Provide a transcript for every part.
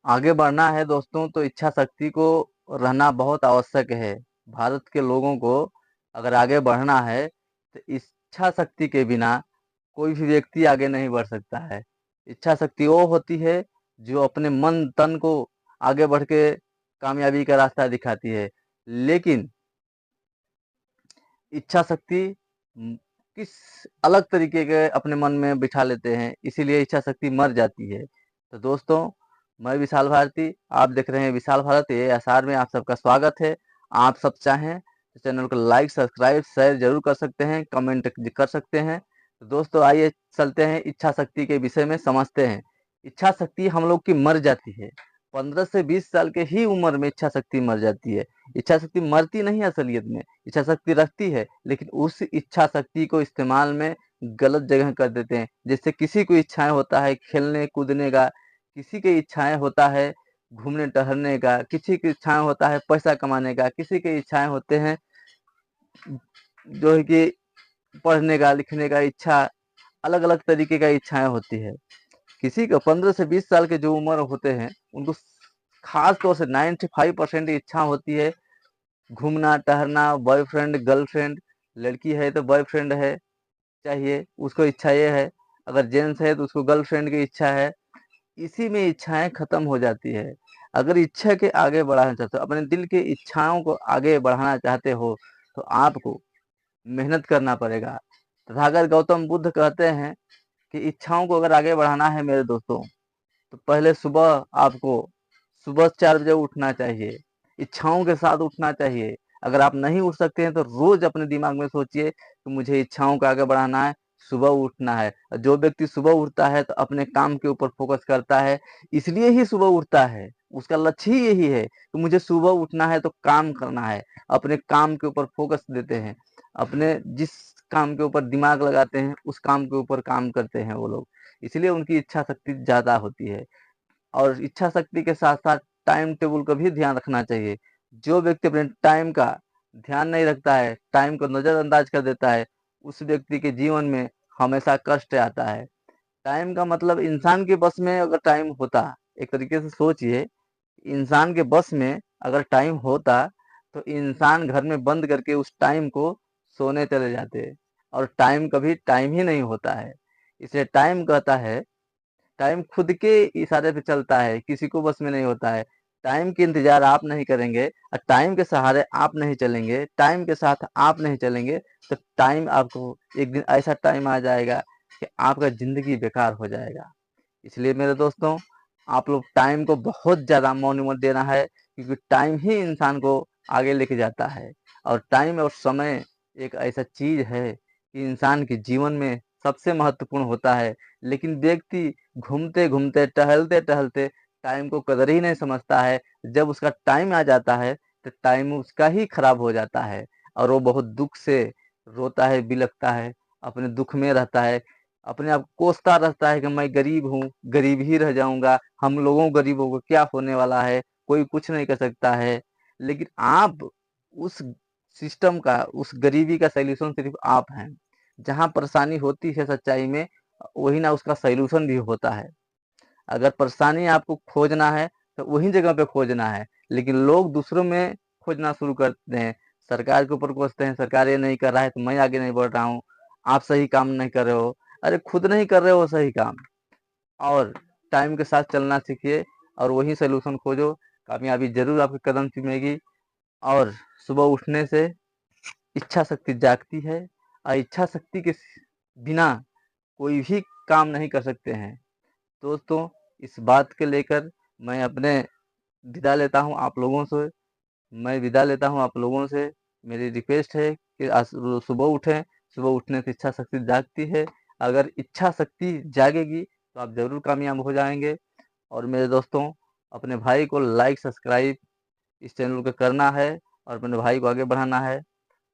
आगे बढ़ना है दोस्तों तो इच्छा शक्ति को रहना बहुत आवश्यक है। भारत के लोगों को अगर आगे बढ़ना है तो इच्छा शक्ति के बिना कोई भी व्यक्ति आगे नहीं बढ़ सकता है। इच्छा शक्ति वो होती है जो अपने मन तन को आगे बढ़ के कामयाबी का रास्ता दिखाती है। लेकिन इच्छा शक्ति किस अलग तरीके के अपने मन में बिठा लेते हैं, इसीलिए इच्छा शक्ति मर जाती है। तो दोस्तों, मैं विशाल भारती, आप देख रहे हैं विशाल भारत एएसआर में आप सबका स्वागत है। आप सब चाहें तो चैनल को लाइक सब्सक्राइब शेयर जरूर कर सकते हैं, कमेंट कर सकते हैं। तो दोस्तों आइए चलते हैं इच्छा शक्ति के विषय में समझते हैं। इच्छा शक्ति हम लोग की मर जाती है। 15 से 20 साल के ही उम्र में इच्छा शक्ति मर जाती है। इच्छा शक्ति मरती नहीं है असलियत में, इच्छा शक्ति रखती है, लेकिन उस इच्छा शक्ति को इस्तेमाल में गलत जगह कर देते हैं। जैसे किसी को इच्छाएं होता है खेलने कूदने का, किसी की इच्छाएं होता है घूमने टहलने का, किसी की इच्छाएं होता है पैसा कमाने का, किसी की इच्छाएं होते हैं जो है कि पढ़ने का लिखने का इच्छा, अलग अलग तरीके का इच्छाएं होती है। किसी को 15 से 20 साल के जो उम्र होते हैं उनको खास तौर से 95% इच्छा होती है घूमना टहलना, बॉयफ्रेंड गर्लफ्रेंड, लड़की है तो बॉयफ्रेंड है चाहिए उसको, इच्छा ये है। अगर जेंट्स है तो उसको गर्लफ्रेंड की इच्छा है। इसी में इच्छाएं खत्म हो जाती है। अगर इच्छा के आगे बढ़ाना चाहते हो, अपने दिल की इच्छाओं को आगे बढ़ाना चाहते हो, तो आपको मेहनत करना पड़ेगा। तथागत गौतम बुद्ध कहते हैं कि इच्छाओं को अगर आगे बढ़ाना है मेरे दोस्तों, तो पहले सुबह आपको सुबह 4 बजे उठना चाहिए, इच्छाओं के साथ उठना चाहिए। अगर आप नहीं उठ सकते हैं तो रोज अपने दिमाग में सोचिए कि मुझे इच्छाओं को आगे बढ़ाना है, सुबह उठना है। जो व्यक्ति सुबह उठता है तो अपने काम के ऊपर फोकस करता है, इसलिए ही सुबह उठता है। उसका लक्ष्य ही यही है कि मुझे सुबह उठना है तो काम करना है। अपने काम के ऊपर फोकस देते हैं, अपने जिस काम के ऊपर दिमाग लगाते हैं उस काम के ऊपर काम करते हैं वो लोग, इसलिए उनकी इच्छा शक्ति ज्यादा होती है। और इच्छा शक्ति के साथ साथ टाइम टेबल का भी ध्यान रखना चाहिए। जो व्यक्ति अपने टाइम का ध्यान नहीं रखता है, टाइम को नजरअंदाज कर देता है, उस व्यक्ति के जीवन में हमेशा कष्ट आता है। टाइम का मतलब इंसान के बस में अगर टाइम होता, एक तरीके से सोचिए, इंसान के बस में अगर टाइम होता तो इंसान घर में बंद करके उस टाइम को सोने चले जाते। और टाइम कभी टाइम ही नहीं होता है। इसलिए टाइम कहता है, टाइम खुद के इशारे पे चलता है, किसी को बस में नहीं होता है। टाइम के इंतजार आप नहीं करेंगे और टाइम के सहारे आप नहीं चलेंगे, टाइम के साथ आप नहीं चलेंगे, तो टाइम आपको एक दिन ऐसा टाइम आ जाएगा कि आपका जिंदगी बेकार हो जाएगा। इसलिए मेरे दोस्तों, आप लोग टाइम को बहुत ज्यादा मौल्य देना है, क्योंकि टाइम ही इंसान को आगे लेके जाता है। और टाइम और समय एक ऐसा चीज है कि इंसान के जीवन में सबसे महत्वपूर्ण होता है। लेकिन व्यक्ति घूमते घूमते टहलते टहलते टाइम को कदर ही नहीं समझता है। जब उसका टाइम आ जाता है तो टाइम उसका ही खराब हो जाता है, और वो बहुत दुख से रोता है, बिलखता है, अपने दुख में रहता है, अपने आप कोसता रहता है कि मैं गरीब हूँ, गरीब ही रह जाऊंगा, हम लोगों गरीबों को क्या होने वाला है, कोई कुछ नहीं कर सकता है। लेकिन आप उस सिस्टम का, उस गरीबी का सॉल्यूशन सिर्फ आप हैं। जहाँ परेशानी होती है सच्चाई में, वही ना उसका सॉल्यूशन भी होता है। अगर परेशानी आपको खोजना है तो वही जगह पे खोजना है। लेकिन लोग दूसरों में खोजना शुरू करते हैं, सरकार के ऊपर कोसते हैं, सरकार ये नहीं कर रहा है तो मैं आगे नहीं बढ़ रहा हूँ, आप सही काम नहीं कर रहे हो। अरे खुद नहीं कर रहे हो सही काम। और टाइम के साथ चलना सीखिए और वही सोल्यूशन खोजो, कामयाबी जरूर आपके कदम चूमेगी। और सुबह उठने से इच्छा शक्ति जागती है, और इच्छा शक्ति के बिना कोई भी काम नहीं कर सकते हैं। दोस्तों, इस बात के लेकर मैं अपने विदा लेता हूँ आप लोगों से। मैं विदा लेता हूँ आप लोगों से। मेरी रिक्वेस्ट है कि आज सुबह उठें, सुबह उठने से इच्छा शक्ति जागती है। अगर इच्छा शक्ति जागेगी तो आप जरूर कामयाब हो जाएंगे। और मेरे दोस्तों, अपने भाई को लाइक सब्सक्राइब इस चैनल को करना है और अपने भाई को आगे बढ़ाना है।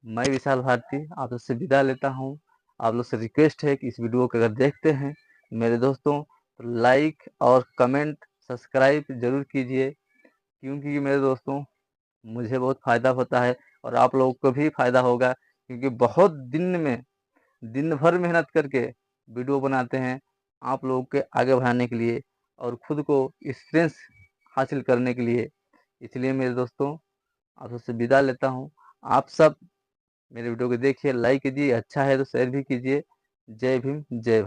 मैं विशाल भारती आप सबसे विदा लेता हूँ। आप लोग से रिक्वेस्ट है कि इस वीडियो को अगर देखते हैं मेरे दोस्तों तो लाइक और कमेंट सब्सक्राइब जरूर कीजिए, क्योंकि मेरे दोस्तों मुझे बहुत फ़ायदा होता है और आप लोगों को भी फ़ायदा होगा, क्योंकि बहुत दिन भर मेहनत करके वीडियो बनाते हैं आप लोगों के आगे बढ़ाने के लिए, और खुद को एक्सपीरियंस हासिल करने के लिए। इसलिए मेरे दोस्तों, आप सबसे विदा लेता हूँ। आप सब मेरे वीडियो को देखिए, लाइक कीजिए, अच्छा है तो शेयर भी कीजिए। जय भीम, जय भारत।